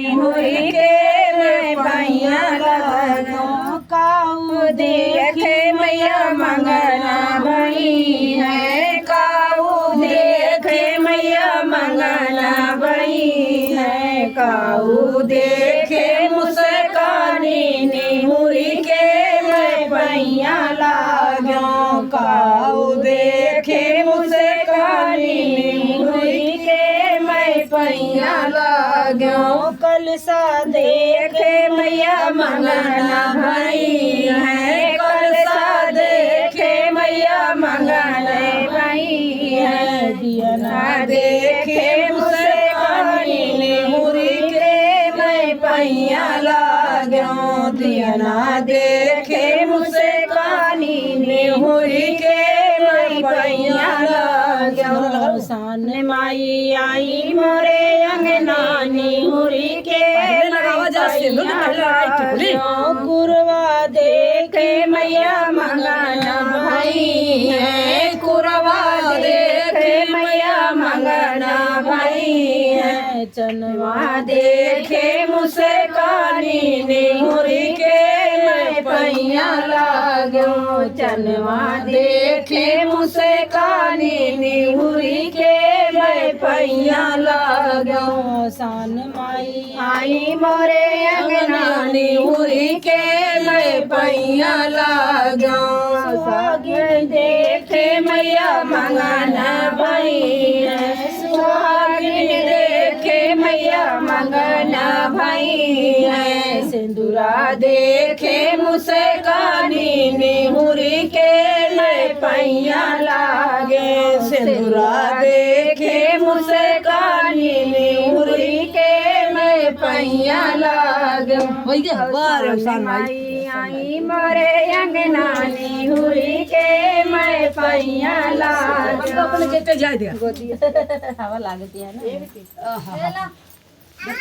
निहुरी के मैं पैया लागूं। काऊ देखे मैया मंगना भई है, काऊ देखे मैया मंगना भई है। काऊ देखे मुस्कानी निहुरी के मैं पैया लागूं। काऊ देखे मुस्कानी निहुरी के मैं पैया लागूं। कलसा देखे मैया मंगना भई है, कलसा देखे मैया मंगना भई है। दियना देखे मुस्कानी निहुरी के मैं पैया लागूं। दियना देखे मुस्कानी निहुरी के मैं पैया लागूं। सान माई आई मोरे अंगना निहुरी के कुरवा देखे मैया मंगना भई है, कुरवा देखे मैया मंगना भई है। चनवा देखे मुस्कानी निहुरी के मैं पैया लागूं। चनवा देखे मुस्कानी निहुरी के मैं पैया लागूं। सान माई आई मोरे अंगना निहुरी के मैं पैया लागूं। सुहागिन देखे मैया मंगना भई है, सुहागिन देखे मैया मंगना भई है। सिंदूरा देखे मुस्कानी निहुरी के मैं पैया लागे। सिंदूरा देखे मुस्कानी निहुरी के मैं पैया लागूं। आई मोरे अंगना निहुरी के मैं पैया लागूं। अपने के जाए दिया हवा लागती है ना।